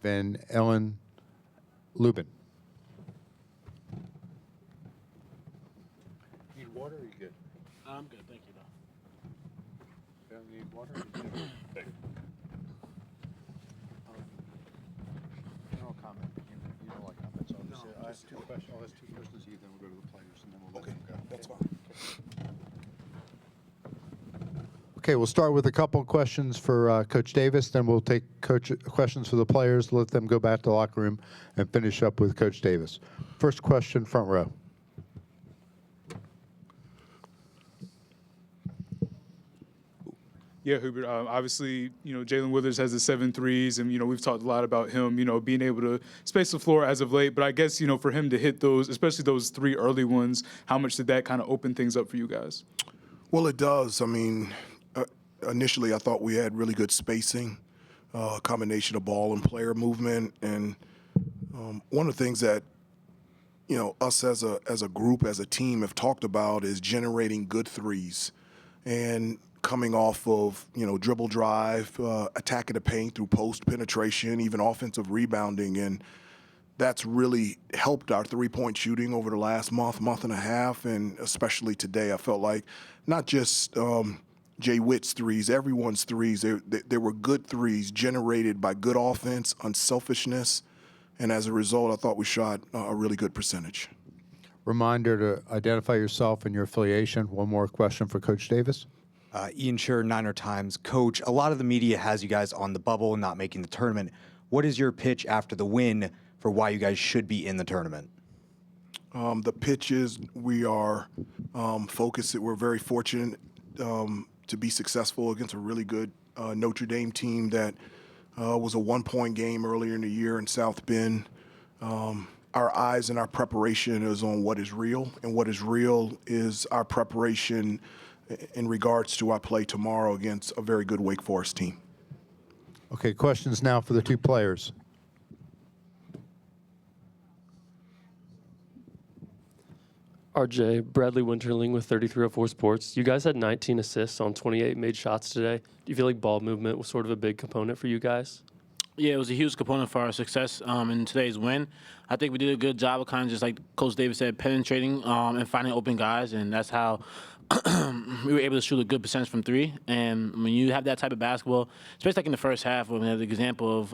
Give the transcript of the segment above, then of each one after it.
Ven-Allen, Lubin. Need water or you good? I'm good, thank you, though. You need water or you good? Thank you. General comment. You don't like comments. I'll ask two questions. I'll ask two questions to you, then we'll go to the players, and then we'll let them go. That's fine. Okay, we'll start with a couple of questions for Coach Davis, then we'll take questions for the players, let them go back to the locker room, and finish up with Coach Davis. First question, front row. Yeah, Hubert. Obviously, Jalen Withers has the 7 threes, and, we've talked a lot about him, being able to space the floor as of late. But I guess, for him to hit those, especially those 3 early ones, how much did that kind of open things up for you guys? Well, it does. I mean, initially I thought we had really good spacing, a combination of ball and player movement. And one of the things that, us as a group, as a team have talked about is generating good threes. And coming off of, dribble drive, attack of the paint through post penetration, even offensive rebounding. And that's really helped our three-point shooting over the last month and a half. And especially today, I felt like not just Jay Witt's threes, everyone's threes, they were good threes generated by good offense, unselfishness. And as a result, I thought we shot a really good percentage. Reminder to identify yourself and your affiliation. One more question for Coach Davis. Ian Scher, Niner Times. Coach, a lot of the media has you guys on the bubble and not making the tournament. What is your pitch after the win for why you guys should be in the tournament? The pitch is we are focused. We're very fortunate to be successful against a really good Notre Dame team that was a one-point game earlier in the year in South Bend. Our eyes and our preparation is on what is real, and what is real is our preparation in regards to our play tomorrow against a very good Wake Forest team. Okay, questions now for the 2 players. RJ, Bradley Winterling with 3304 Sports. You guys had 19 assists on 28 made shots today. Do you feel like ball movement was sort of a big component for you guys? Yeah, it was a huge component for our success in today's win. I think we did a good job of kind of just like Coach Davis said, penetrating and finding open guys, and that's how we were able to shoot a good percentage from 3. And when you have that type of basketball, especially like in the first half, when we had the example of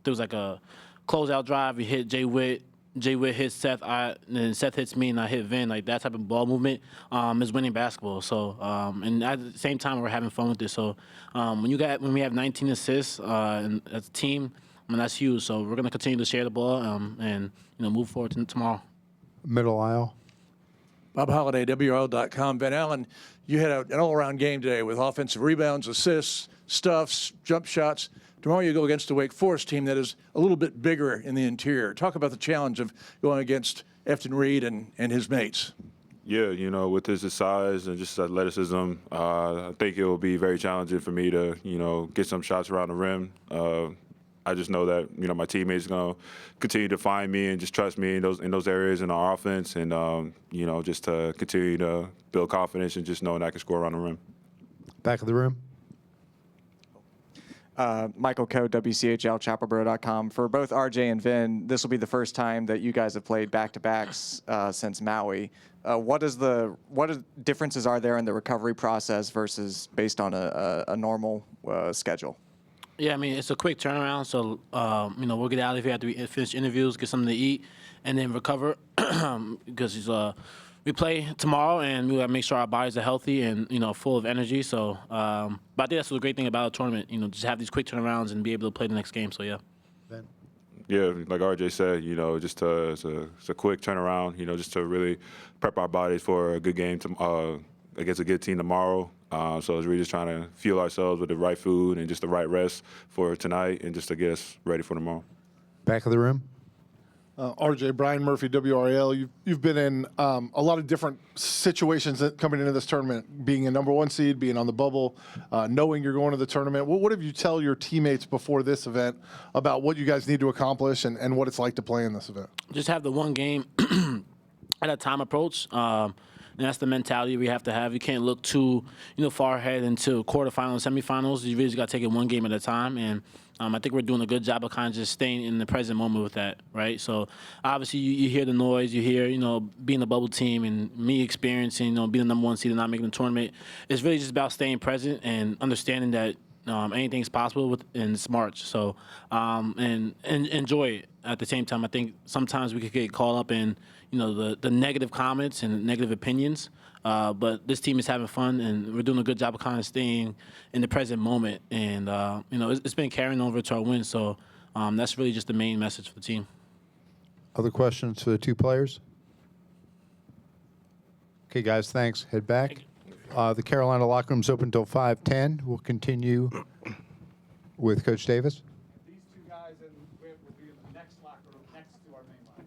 there was like a closeout drive, we hit Jay Witt hits Seth, and Seth hits me, and I hit Vin. Like that type of ball movement is winning basketball. So, and at the same time, we're having fun with it. So, when we have 19 assists and as a team, I mean that's huge. So we're gonna continue to share the ball and move forward to tomorrow. Middle aisle. Bob Holliday, WRL.com. Ven-Allen, you had an all-around game today with offensive rebounds, assists, stuffs, jump shots. Tomorrow you go against the Wake Forest team that is a little bit bigger in the interior. Talk about the challenge of going against Efton Reed and his mates. Yeah, with his size and just athleticism, I think it will be very challenging for me to, get some shots around the rim. I just know that, my teammates are going to continue to find me and just trust me in those areas in our offense and, just to continue to build confidence and just knowing I can score around the rim. Back of the room. Michael Coe, WCHL, chapelboro.com. For both RJ and Vin, this will be the first time that you guys have played back-to-backs since Maui. What differences are there in the recovery process versus based on a normal schedule? Yeah, I mean, it's a quick turnaround. So, we'll get out of here after we finish interviews, get something to eat, and then recover because we play tomorrow, and we got to make sure our bodies are healthy and, full of energy. So, but I think that's the great thing about a tournament, just have these quick turnarounds and be able to play the next game. So, yeah. Ben. Yeah, like RJ said, just it's a quick turnaround, just to really prep our bodies for a good game against a good team tomorrow. So it's really just trying to fuel ourselves with the right food and just the right rest for tonight and just to get us ready for tomorrow. Back of the room. RJ, Brian Murphy, WRAL. You've been in a lot of different situations coming into this tournament, being a number 1 seed, being on the bubble, knowing you're going to the tournament. What have you tell your teammates before this event about what you guys need to accomplish and what it's like to play in this event? Just have the one game at a time approach. and that's the mentality we have to have. You can't look too, far ahead into quarterfinals, semifinals. You really just got to take it one game at a time, and I think we're doing a good job of kind of just staying in the present moment with that, right? So obviously you hear the noise, you hear, being a bubble team and me experiencing, being the number 1 seed and not making the tournament. It's really just about staying present and understanding that anything's possible and it's March. So and enjoy it at the same time. I think sometimes we could get caught up in, the negative comments and negative opinions. But this team is having fun, and we're doing a good job of kind of staying in the present moment. And, it's been carrying over to our win. So that's really just the main message for the team. Other questions for the two players? Okay, guys, thanks. Head back. The Carolina locker room's open until 5:10. We'll continue with Coach Davis. These two guys will be in the next locker room next to our main line.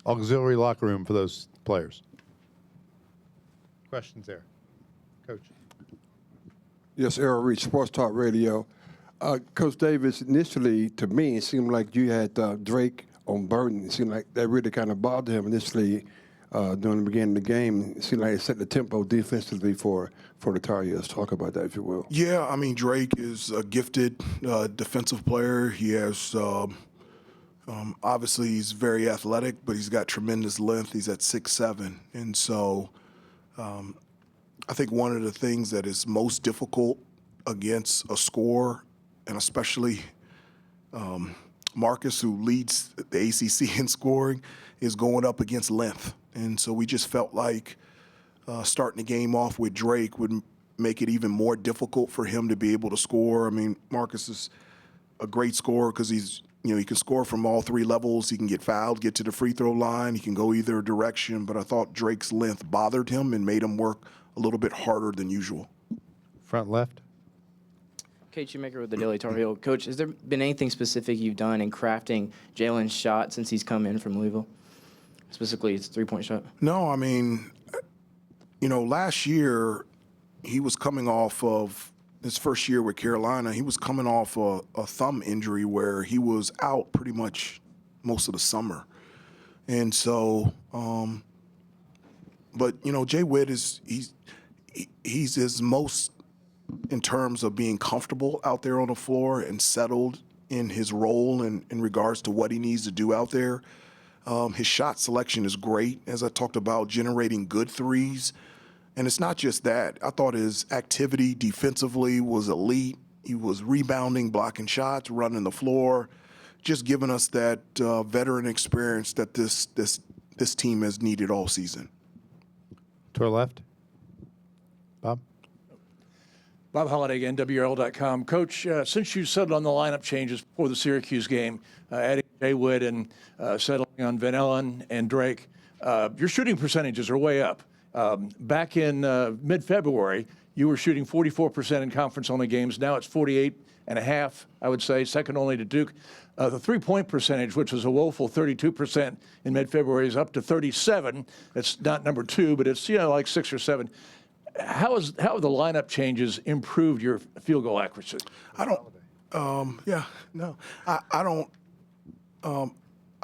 Auxiliary locker room for those players. Questions there? Coach. Yes, Errol Reach, Sports Talk Radio. Coach Davis, initially, to me, it seemed like you had Drake on Burton. It seemed like that really kind of bothered him initially during the beginning of the game. It seemed like it set the tempo defensively for the Tar Heels. Talk about that, if you will. Yeah, I mean, Drake is a gifted defensive player. He has, obviously, he's very athletic, but he's got tremendous length. He's at 6'7". And so I think one of the things that is most difficult against a scorer, and especially Marcus, who leads the ACC in scoring, is going up against length. And so we just felt like starting the game off with Drake would make it even more difficult for him to be able to score. I mean, Marcus is a great scorer because he's, he can score from all three levels. He can get fouled, get to the free throw line. He can go either direction. But I thought Drake's length bothered him and made him work a little bit harder than usual. Front left. Kate Shoemaker with the Daily Tar Heel. Coach, has there been anything specific you've done in crafting Jalen's shot since he's come in from Louisville? Specifically, his three-point shot? No, I mean, last year he was coming off of his first year with Carolina. He was coming off a thumb injury where he was out pretty much most of the summer. And so, but, Jay Witt he's his most, in terms of being comfortable out there on the floor and settled in his role in regards to what he needs to do out there. His shot selection is great, as I talked about, generating good threes. And it's not just that. I thought his activity defensively was elite. He was rebounding, blocking shots, running the floor, just giving us that veteran experience that this team has needed all season. To our left. Bob. Bob Holliday again, WRL.com. Coach, since you settled on the lineup changes for the Syracuse game, adding Jay Witt and settling on Ven-Allen and Drake, your shooting percentages are way up. Back in mid-February, you were shooting 44% in conference-only games. Now it's 48.5%, I would say, second only to Duke. The three-point percentage, which was a woeful 32% in mid-February, is up to 37%. It's not number 2, but it's like 6 or 7. How have the lineup changes improved your field goal accuracy? I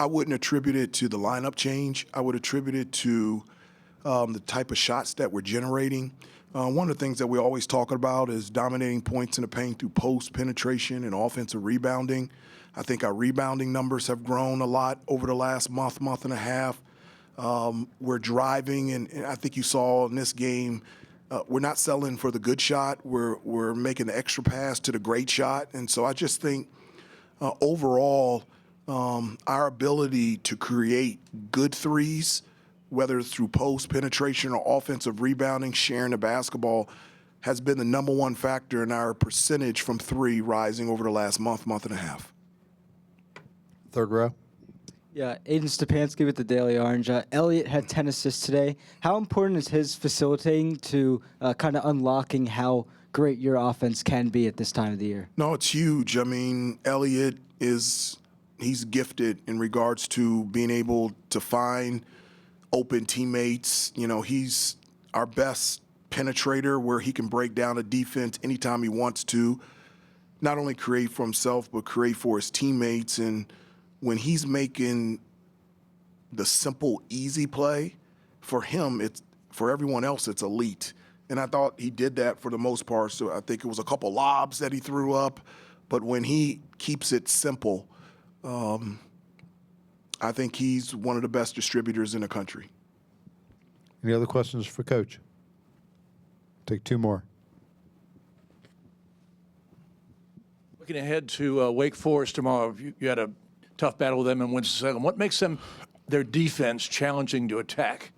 wouldn't attribute it to the lineup change. I would attribute it to the type of shots that we're generating. One of the things that we always talk about is dominating points in the paint through post penetration and offensive rebounding. I think our rebounding numbers have grown a lot over the last month and a half. We're driving, and I think you saw in this game, we're not selling for the good shot. We're making the extra pass to the great shot. And so I just think overall, our ability to create good threes, whether it's through post penetration or offensive rebounding, sharing the basketball, has been the number one factor in our percentage from three rising over the last month and a half. Third row. Yeah, Aiden Stepanski with the Daily Orange. Elliott had 10 assists today. How important is his facilitating to kind of unlocking how great your offense can be at this time of the year? No, it's huge. I mean, Elliott he's gifted in regards to being able to find open teammates. He's our best penetrator where he can break down a defense anytime he wants to, not only create for himself, but create for his teammates. And when he's making the simple, easy play, for him, For everyone else, it's elite. And I thought he did that for the most part. So I think it was a couple lobs that he threw up. But when he keeps it simple, I think he's one of the best distributors in the country. Any other questions for Coach? Take two more. Looking ahead to Wake Forest tomorrow, you had a tough battle with them in Winston-Salem. What makes their defense challenging to attack?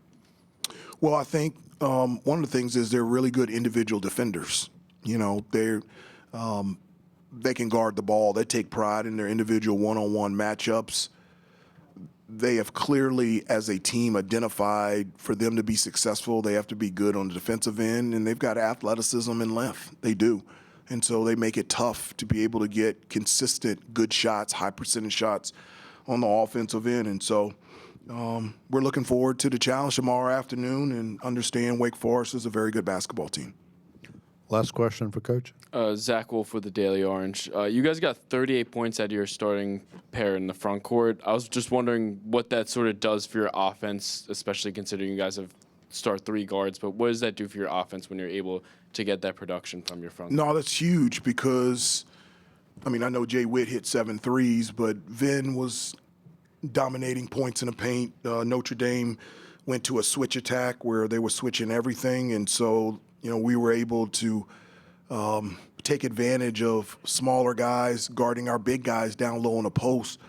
Well, I think one of the things is they're really good individual defenders. You know, they can guard the ball. They take pride in their individual one-on-one matchups. They have clearly, as a team, identified for them to be successful, they have to be good on the defensive end, and they've got athleticism and length. They do. And so they make it tough to be able to get consistent, good shots, high percentage shots on the offensive end. And so we're looking forward to the challenge tomorrow afternoon and understand Wake Forest is a very good basketball team. Last question for Coach. Zach Wolf with the Daily Orange. You guys got 38 points out of your starting pair in the front court. I was just wondering what that sort of does for your offense, especially considering you guys have start 3 guards. But what does that do for your offense when you're able to get that production from your front? No, that's huge because, I mean, I know Jay Witt hit 7 threes, but Ven was dominating points in the paint. Notre Dame went to a switch attack where they were switching everything. And so, you know, we were able to take advantage of smaller guys guarding our big guys down low on the post.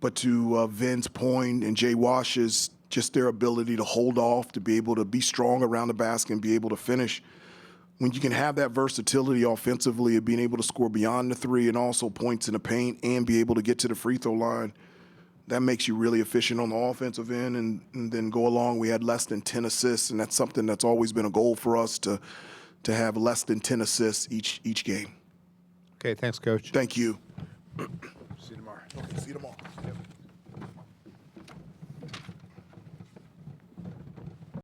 But to Ven's point and Jay Wash's, just their ability to hold off, to be able to be strong around the basket and be able to finish. When you can have that versatility offensively of being able to score beyond the 3 and also points in the paint and be able to get to the free throw line, that makes you really efficient on the offensive end. And then go along, we had less than 10 assists, and that's something that's always been a goal for us to have less than 10 assists each game. Okay, thanks, Coach. Thank you. See you tomorrow. See you tomorrow.